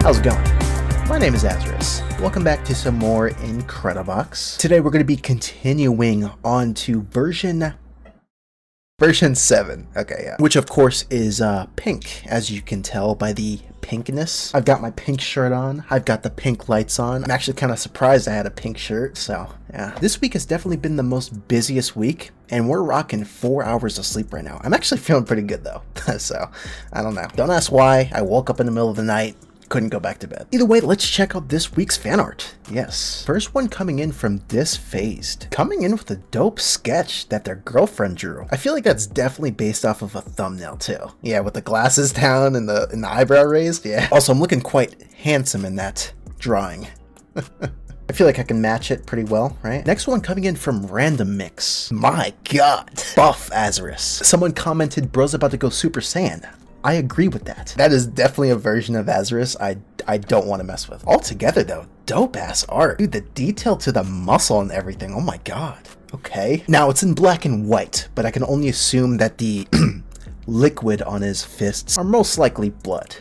How's it going? My name is Azarus. Welcome back to some more Incredibox. Today we're going to be continuing on to version 7. Okay, yeah. Which of course is pink, as you can tell by the pinkness. I've got my pink shirt on. I've got the pink lights on. I'm actually kind of surprised I had a pink shirt, so yeah. This week has definitely been the most busiest week, and we're rocking 4 hours of sleep right now. I'm actually feeling pretty good though, so I don't know. Don't ask why. I woke up in the middle of the night. Couldn't go back to bed. Either way, let's check out this week's fan art. Yes. First one coming in from Disphased. Coming in with a dope sketch that their girlfriend drew. I feel like that's definitely based off of a thumbnail too. Yeah, with the glasses down and the eyebrow raised. Yeah. Also, I'm looking quite handsome in that drawing. I feel like I can match it pretty well, right? Next one coming in from Random Mix. My god. Buff Azarus. Someone commented, bro's about to go Super Saiyan. I agree with that. That is definitely a version of Azarus I don't want to mess with. Altogether though, dope ass art. Dude, the detail to the muscle and everything, oh my god. Okay. Now it's in black and white, but I can only assume that the liquid on his fists are most likely blood.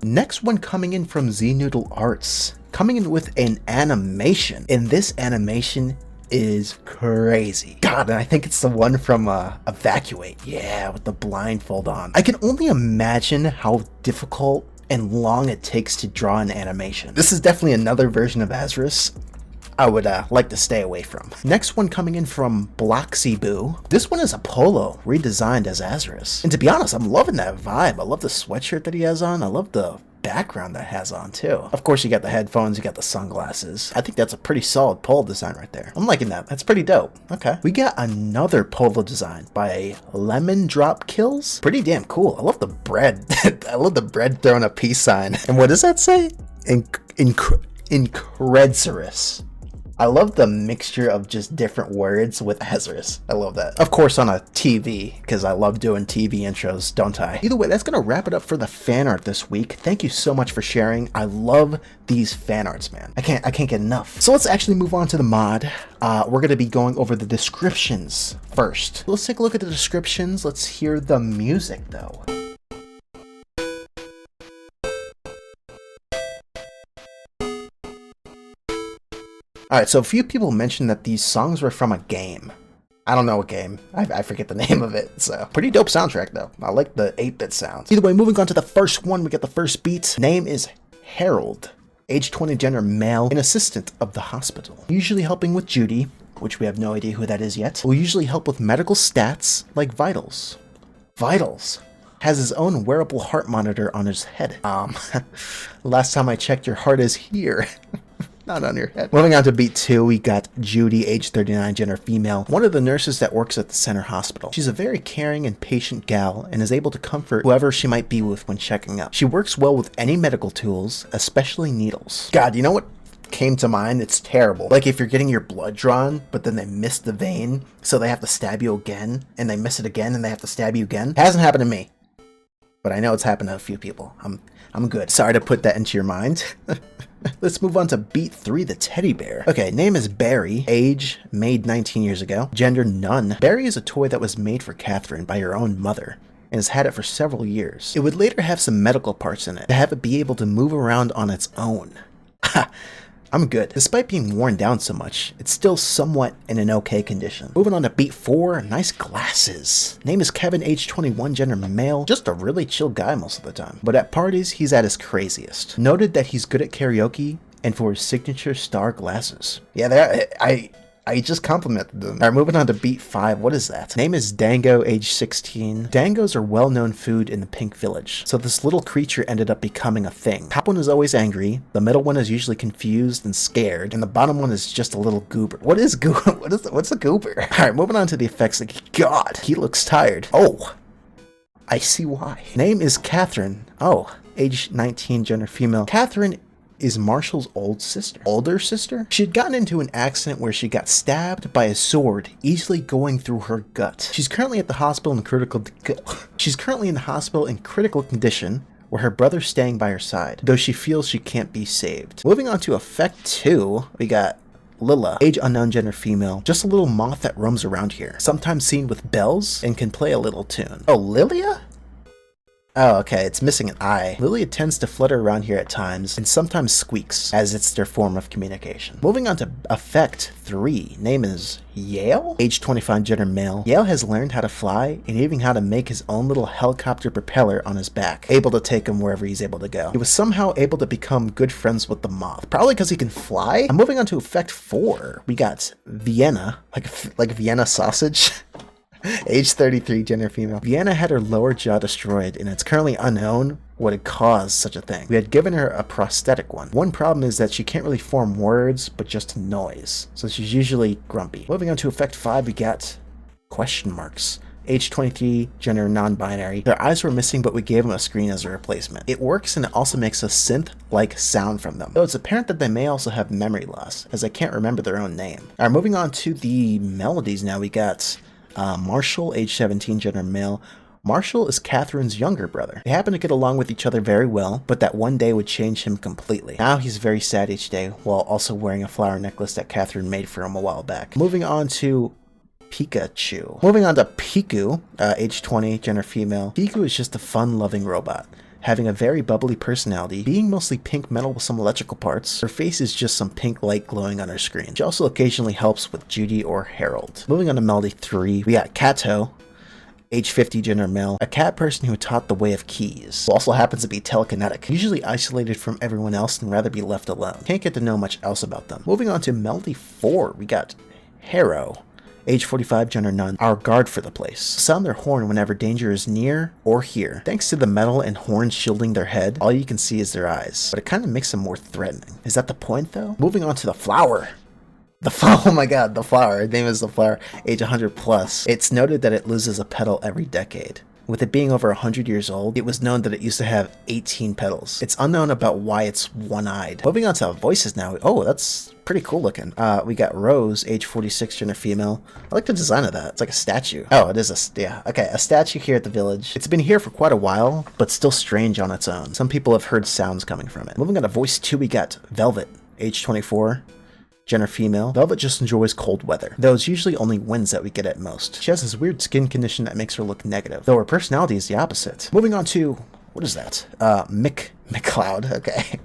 Next one coming in from Z-Noodle Arts. Coming in with an animation. And this animation is crazy. God, and I think it's the one from Evacuate. Yeah, with the blindfold on. I can only imagine how difficult and long it takes to draw an animation. This is definitely another version of Azarus I would like to stay away from. Next one coming in from Bloxy Boo. This one is a polo redesigned as Azarus. And to be honest, I'm loving that vibe. I love the sweatshirt that he has on. I love the background that has on too. Of course, you got the headphones, you got the sunglasses. I think that's a pretty solid polo design right there. I'm liking that. That's pretty dope. Okay. We got another polo design by Lemon Drop Kills. Pretty damn cool. I love the bread. I love the bread throwing a peace sign. And what does that say? Incredibox. I love the mixture of just different words with Azarus. I love that. Of course on a TV, because I love doing TV intros, don't I? Either way, that's going to wrap it up for the fan art this week. Thank you so much for sharing. I love these fan arts, man. I can't get enough. So let's actually move on to the mod. We're going to be going over the descriptions first. Let's take a look at the descriptions. Let's hear the music though. Alright, so a few people mentioned that these songs were from a game. I don't know what game. I forget the name of it, so. Pretty dope soundtrack, though. I like the 8-bit sounds. Either way, moving on to the first one, we get the first beat. Name is Harold. Age 20, gender male, an assistant of the hospital. Usually helping with Judy, which we have no idea who that is yet. Will usually help with medical stats, like vitals. Vitals. Has his own wearable heart monitor on his head. Last time I checked, your heart is here. Not on your head. Moving on to beat 2, we got Judy, age 39, gender female, one of the nurses that works at the center hospital. She's a very caring and patient gal and is able to comfort whoever she might be with when checking up. She works well with any medical tools, especially needles. God, you know what came to mind? It's terrible. Like if you're getting your blood drawn, but then they miss the vein, so they have to stab you again, and they miss it again, and they have to stab you again. It hasn't happened to me, but I know it's happened to a few people. I'm good. Sorry to put that into your mind. Let's move on to beat 3, the teddy bear. Okay, name is Barry. Age, made 19 years ago. Gender, none. Barry is a toy that was made for Catherine by her own mother and has had it for several years. It would later have some medical parts in it to have it be able to move around on its own. Ha! I'm good. Despite being worn down so much, it's still somewhat in an okay condition. Moving on to beat 4, nice glasses. Name is Kevin, age 21, gender male. Just a really chill guy most of the time. But at parties, he's at his craziest. Noted that he's good at karaoke and for his signature star glasses. Yeah, I just complimented them. Alright, moving on to beat 5. What is that? Name is Dango, age 16. Dangos are well-known food in the Pink Village, so this little creature ended up becoming a thing. Top one is always angry, the middle one is usually confused and scared, and the bottom one is just a little goober. What is goober? What's a goober? Alright, moving on to the effects. Like, God, he looks tired. Oh, I see why. Name is Catherine. Oh, age 19, gender female. Catherine is Marshall's older sister. She had gotten into an accident where she got stabbed by a sword, easily going through her gut. She's currently at the hospital in critical condition, where her brother's staying by her side, though she feels she can't be saved. Moving on to effect 2, we got Lilla, age unknown, gender female, just a little moth that roams around here, sometimes seen with bells and can play a little tune. Oh, Lilia? Oh, okay, it's missing an I. Lilia tends to flutter around here at times, and sometimes squeaks, as it's their form of communication. Moving on to Effect 3. Name is Yale? Age 25, gender male. Yale has learned how to fly, and even how to make his own little helicopter propeller on his back, able to take him wherever he's able to go. He was somehow able to become good friends with the moth, probably because he can fly? I'm moving on to Effect 4. We got Vienna, like Vienna sausage. Age 33, gender female. Vienna had her lower jaw destroyed, and it's currently unknown what had caused such a thing. We had given her a prosthetic one. One problem is that she can't really form words, but just noise. So she's usually grumpy. Moving on to Effect 5, we got question marks. Age 23, gender non-binary. Their eyes were missing, but we gave them a screen as a replacement. It works, and it also makes a synth-like sound from them. Though it's apparent that they may also have memory loss, as I can't remember their own name. Alright, moving on to the melodies now. We got Marshall, age 17, gender male. Marshall is Catherine's younger brother. They happen to get along with each other very well, but that one day would change him completely. Now he's very sad each day, while also wearing a flower necklace that Catherine made for him a while back. Moving on to Pikachu. Moving on to Piku, age 20, gender female. Piku is just a fun-loving robot, having a very bubbly personality, being mostly pink metal with some electrical parts. Her face is just some pink light glowing on her screen. She also occasionally helps with Judy or Harold. Moving on to Melody 3, we got Kato, age 50, gender male, a cat person who taught the way of keys, who also happens to be telekinetic, usually isolated from everyone else and rather be left alone. Can't get to know much else about them. Moving on to Melody 4, we got Harrow, age 45, gender none, our guard for the place. Sound their horn whenever danger is near or here. Thanks to the metal and horns shielding their head, all you can see is their eyes, but it kind of makes them more threatening. Is that the point though? Moving on to the flower. Oh my god, the flower. Her name is the flower, age 100 plus. It's noted that it loses a petal every decade. With it being over 100 years old, it was known that it used to have 18 petals. It's unknown about why it's one-eyed. Moving on to voices now. Oh, that's pretty cool looking. We got Rose, age 46, gender female. I like the design of that. It's like a statue. Oh, it is a statue here at the village. It's been here for quite a while, but still strange on its own. Some people have heard sounds coming from it. Moving on to voice 2, we got Velvet, age 24. Gender female. Velvet just enjoys cold weather, though it's usually only winds that we get at most. She has this weird skin condition that makes her look negative, though her personality is the opposite. Moving on to, what is that? McCloud, okay.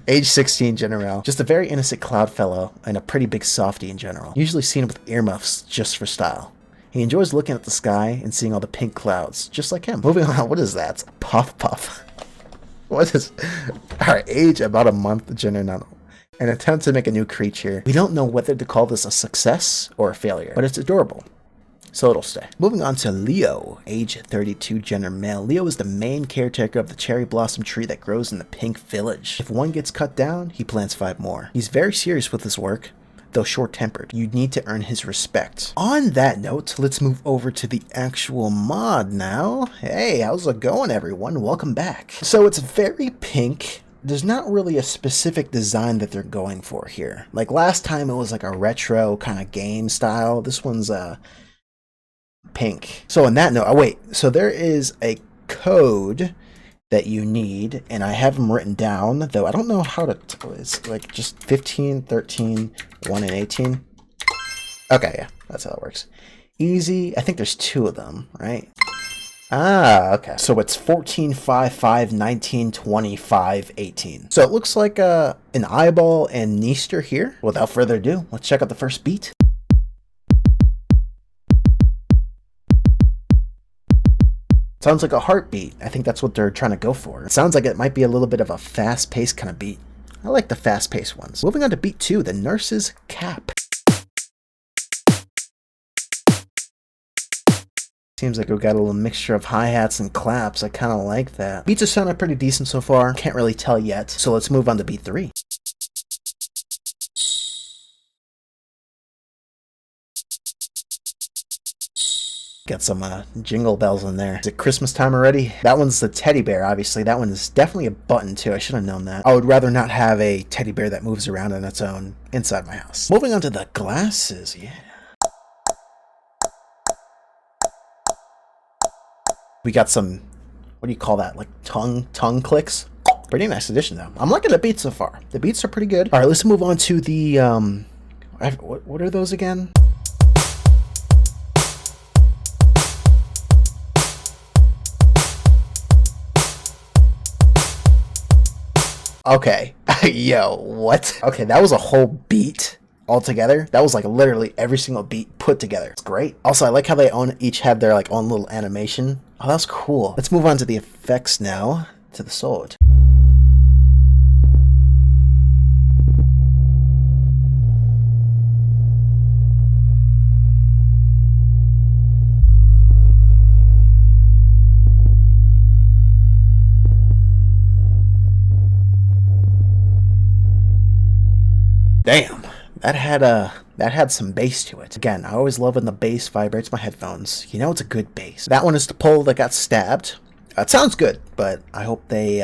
Age 16, gender male. Just a very innocent cloud fellow, and a pretty big softie in general. Usually seen with earmuffs just for style. He enjoys looking at the sky and seeing all the pink clouds, just like him. Moving on, what is that? Puff Puff. What is... Alright, age about a month, gender non. An attempt to make a new creature. We don't know whether to call this a success or a failure, but it's adorable, so it'll stay. Moving on to Leo, age 32, gender male. Leo is the main caretaker of the cherry blossom tree that grows in the pink village. If one gets cut down, he plants 5 more. He's very serious with his work, though short-tempered. You need to earn his respect. On that note, let's move over to the actual mod now. Hey, how's it going, everyone? Welcome back. So it's very pink. There's not really a specific design that they're going for here. Like last time it was like a retro kind of game style. This one's pink. So on that note, so there is a code that you need, and I have them written down, though I don't know how to, it's like just 15, 13, 1, and 18. Okay, yeah, that's how it works. Easy, I think there's 2 of them, right? Ah, okay. So it's 14, 5, 5, 19, 25, 18. So it looks like an eyeball and Neaster here. Without further ado, let's check out the first beat. Sounds like a heartbeat. I think that's what they're trying to go for. It sounds like it might be a little bit of a fast-paced kind of beat. I like the fast-paced ones. Moving on to beat 2, the nurse's cap. Seems like we've got a little mixture of hi-hats and claps. I kind of like that. Beats are sounding pretty decent so far. Can't really tell yet. So let's move on to beat 3. Got some jingle bells in there. Is it Christmas time already? That one's the teddy bear, obviously. That one is definitely a button, too. I should have known that. I would rather not have a teddy bear that moves around on its own inside my house. Moving on to the glasses, yeah. We got some, what do you call that? Like tongue clicks? Pretty nice addition, though. I'm liking the beats so far. The beats are pretty good. All right, let's move on to the, what are those again? Okay. Yo, what? Okay, that was a whole beat altogether. That was like literally every single beat put together. It's great. Also, I like how they each have their like own little animation. Oh, that's cool. Let's move on to the effects now, to the sword. Damn, that had some bass to it. Again, I always love when the bass vibrates my headphones. You know it's a good bass. That one is the pole that got stabbed. It sounds good, but I hope they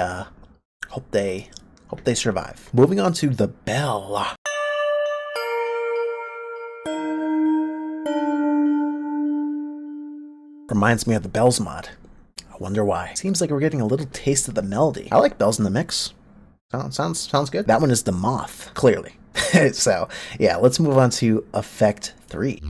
survive. Moving on to the bell. Reminds me of the bells mod. I wonder why. Seems like we're getting a little taste of the melody. I like bells in the mix. Sounds good. That one is the moth, clearly. So, yeah, let's move on to Effect 3.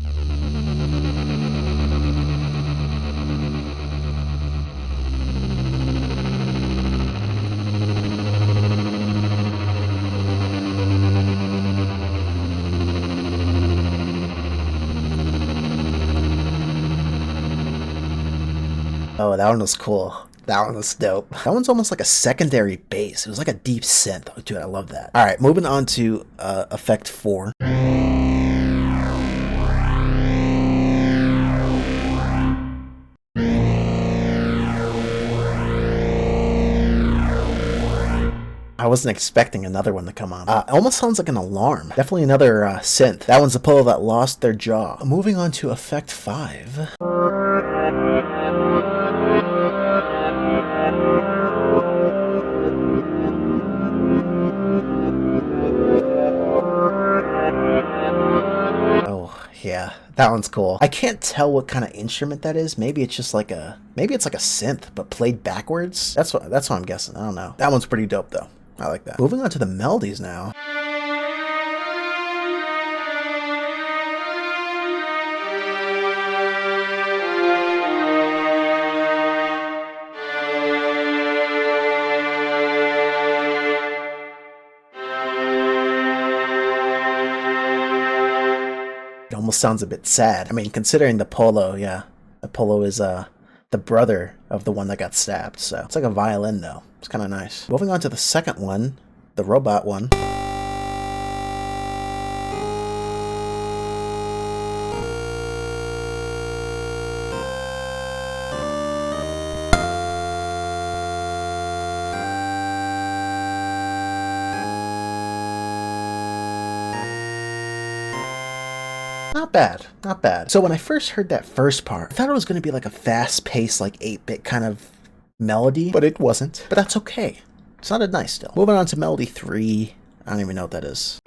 Oh, that one was cool. That one was dope. That one's almost like a secondary bass. It was like a deep synth. Oh, dude, I love that. All right, moving on to Effect 4. I wasn't expecting another one to come on. It almost sounds like an alarm. Definitely another synth. That one's the pole that lost their jaw. Moving on to Effect 5. Yeah, that one's cool. I can't tell what kind of instrument that is. Maybe it's just like maybe it's like a synth, but played backwards. That's what I'm guessing. I don't know. That one's pretty dope though. I like that. Moving on to the melodies now. It almost sounds a bit sad. I mean, considering the polo, yeah. The polo is the brother of the one that got stabbed, so it's like a violin though. It's kind of nice. Moving on to the second one, the robot one. Not bad, not bad. So when I first heard that first part, I thought it was going to be like a fast-paced, like 8-bit kind of melody, but it wasn't. But that's okay. It sounded nice still. Moving on to melody 3. I don't even know what that is.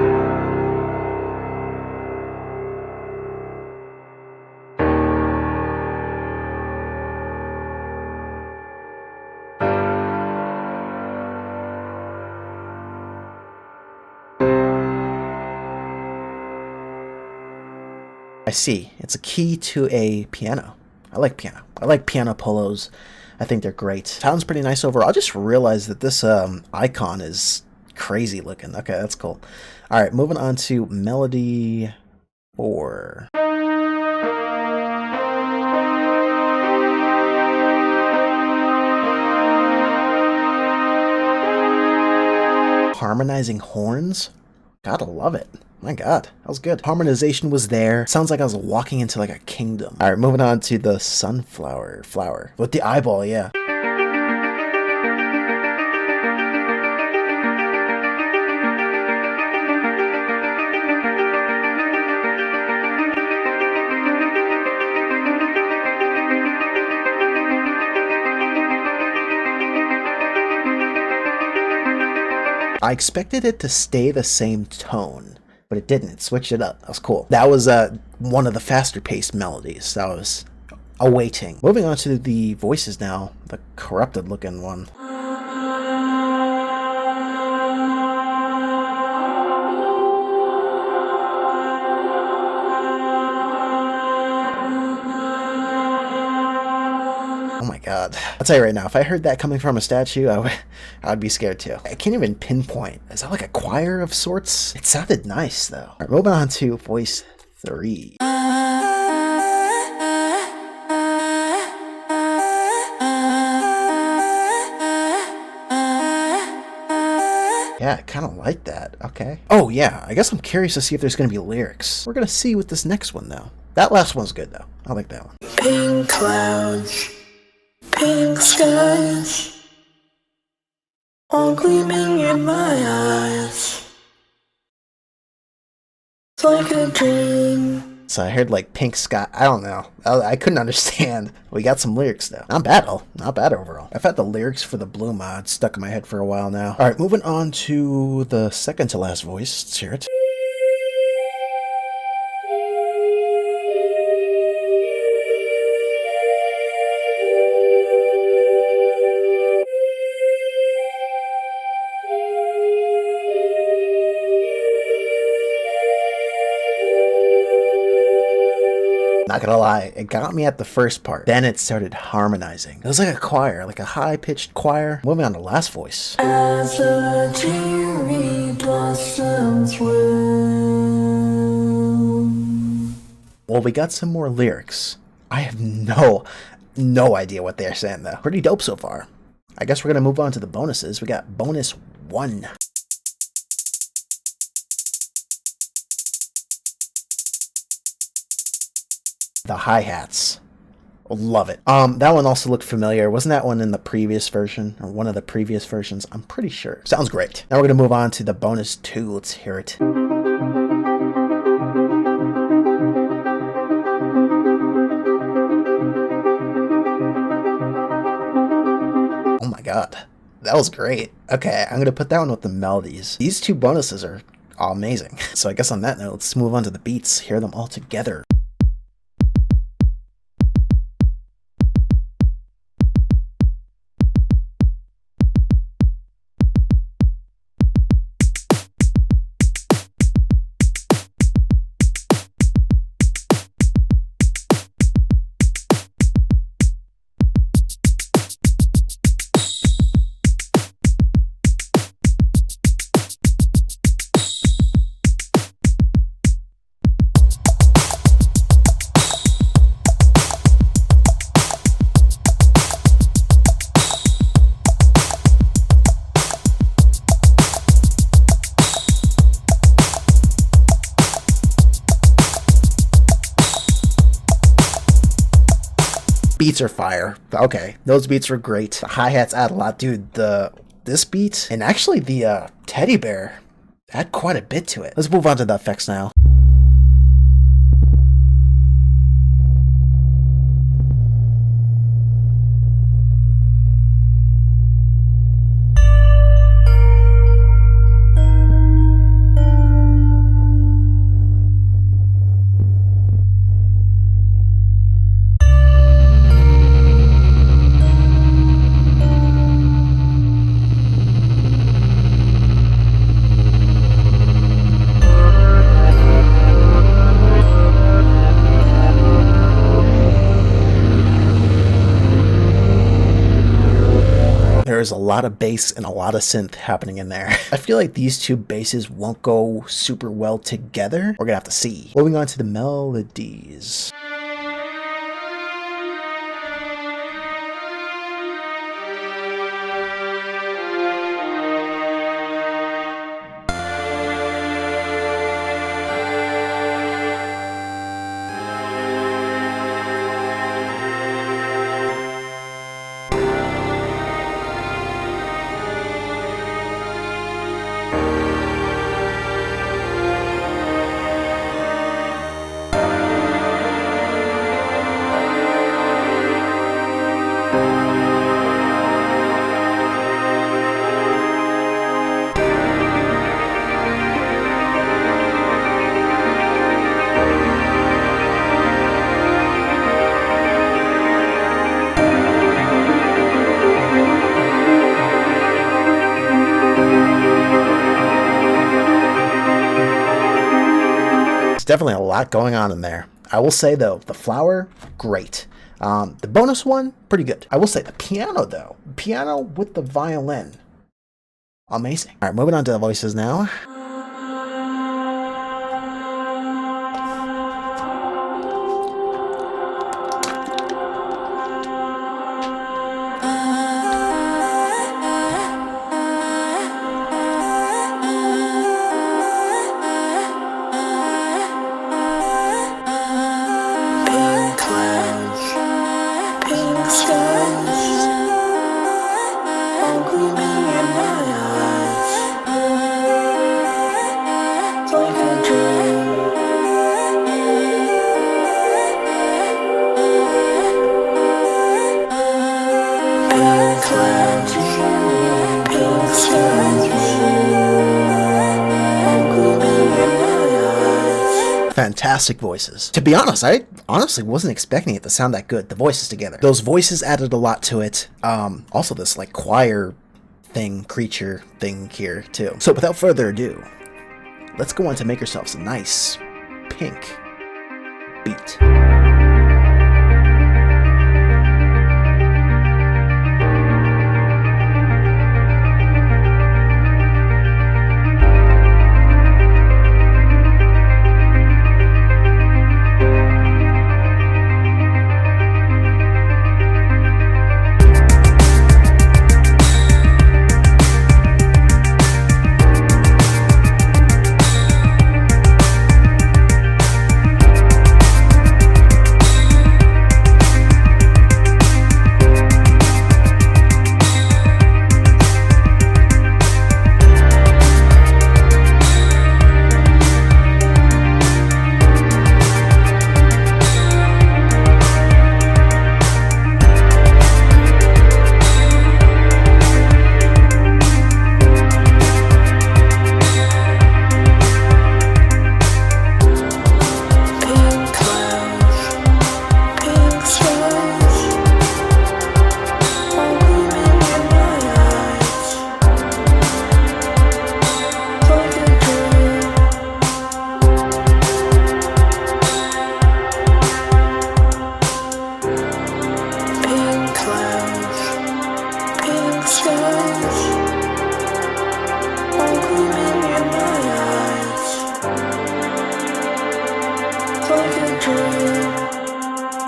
I see. It's a key to a piano. I like piano. I like piano polos. I think they're great. Sounds pretty nice overall. I just realized that this icon is crazy looking. Okay, that's cool. All right, moving on to melody 4. Harmonizing horns? Gotta love it. My god, that was good. Harmonization was there. Sounds like I was walking into like a kingdom. All right, moving on to the sunflower flower with the eyeball, yeah. I expected it to stay the same tone, but it didn't. It switched it up. That was cool. That was one of the faster paced melodies. That was awaiting. Moving on to the voices now, the corrupted looking one. Oh my god. I'll tell you right now, if I heard that coming from a statue, I would be scared too. I can't even pinpoint. Is that like a choir of sorts? It sounded nice though. Alright, moving on to voice 3. Yeah, I kind of like that. Okay. Oh, yeah. I guess I'm curious to see if there's going to be lyrics. We're going to see with this next one, though. That last one's good, though. I like that one. Pink clouds, pink skies, all gleaming in my eyes. It's like a dream. So I heard, like, pink sky. I don't know. I couldn't understand. We got some lyrics, though. Not bad, though. Not bad overall. I've had the lyrics for the Blue mod stuck in my head for a while now. All right, moving on to the second to last voice. Let's hear it. Not gonna lie, it got me at the first part. Then it started harmonizing. It was like a choir, like a high-pitched choir. Moving on to the last voice. As the cherry blossoms bloom. Well, we got some more lyrics. I have no idea what they're saying, though. Pretty dope so far. I guess we're gonna move on to the bonuses. We got bonus 1. The hi-hats. Love it. That one also looked familiar. Wasn't that one in the previous version? Or one of the previous versions? I'm pretty sure. Sounds great. Now we're going to move on to the bonus 2. Let's hear it. Oh my god. That was great. Okay, I'm going to put that one with the melodies. These 2 bonuses are amazing. So I guess on that note, let's move on to the beats. Hear them all together. Beats are fire. Okay, those beats were great. The hi-hats add a lot. Dude, this beat, and actually the teddy bear, add quite a bit to it. Let's move on to the effects now. There's a lot of bass and a lot of synth happening in there. I feel like these 2 basses won't go super well together. We're gonna have to see. Moving on to the melodies. Definitely a lot going on in there. I will say though, the flower, great. The bonus one, pretty good. I will say the piano though, piano with the violin, amazing. All right, moving on to the voices now. Pink clouds, pink skies, all gleaming in my eyes. It's like a dream. Pink clouds, pink skies, all gleaming in my eyes. Fantastic voices. To be honest, I honestly wasn't expecting it to sound that good. The voices together. Those voices added a lot to it. Also this like choir thing, creature thing here too. So without further ado, let's go on to make ourselves a nice pink beat. Pink clouds, pink skies, all gleaming in my eyes. Like a dream. Pink clouds,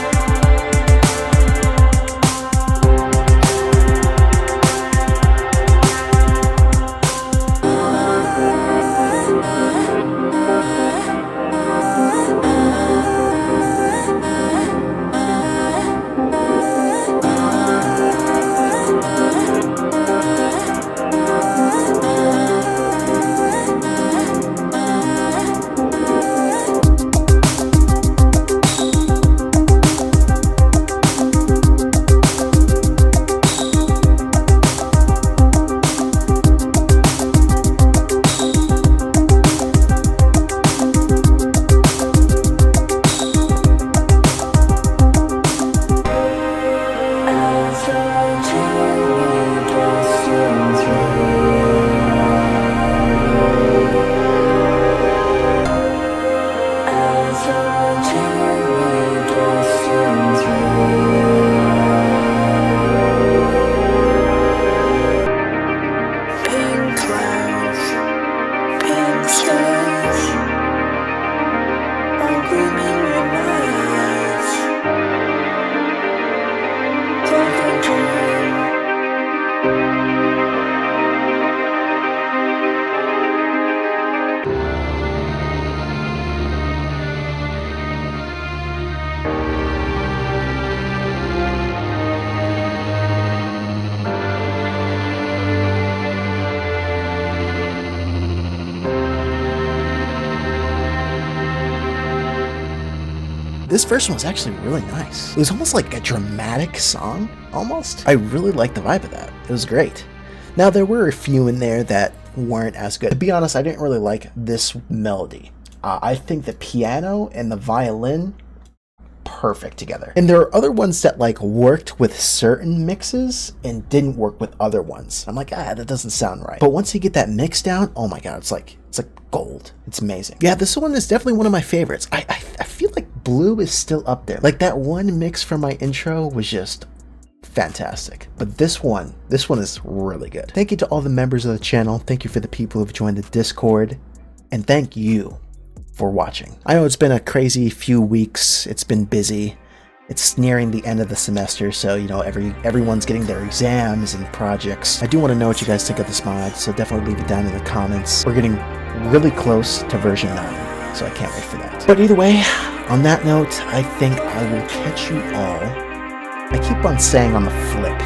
pink skies, all gleaming in my eyes. Like a dream. Pink clouds, pink skies, all gleaming in my eyes. Like a dream. This first one was actually really nice. It was almost like a dramatic song, almost. I really liked the vibe of that. It was great. Now, there were a few in there that weren't as good. To be honest, I didn't really like this melody. I think the piano and the violin perfect together. And there are other ones that like worked with certain mixes and didn't work with other ones. I'm like, that doesn't sound right. But once you get that mix down, oh my god, it's like gold. It's amazing. Yeah, this one is definitely one of my favorites. I feel like Blue is still up there. Like that one mix from my intro was just fantastic. But this one is really good. Thank you to all the members of the channel. Thank you for the people who've joined the Discord. And thank you for watching. I know it's been a crazy few weeks. It's been busy. It's nearing the end of the semester, so you know everyone's getting their exams and projects. I do want to know what you guys think of this mod, so definitely leave it down in the comments. We're getting really close to version 9, so I can't wait for that. But either way, on that note, I think I will catch you all. I keep on saying on the flip.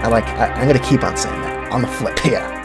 I'm gonna keep on saying that. On the flip, yeah.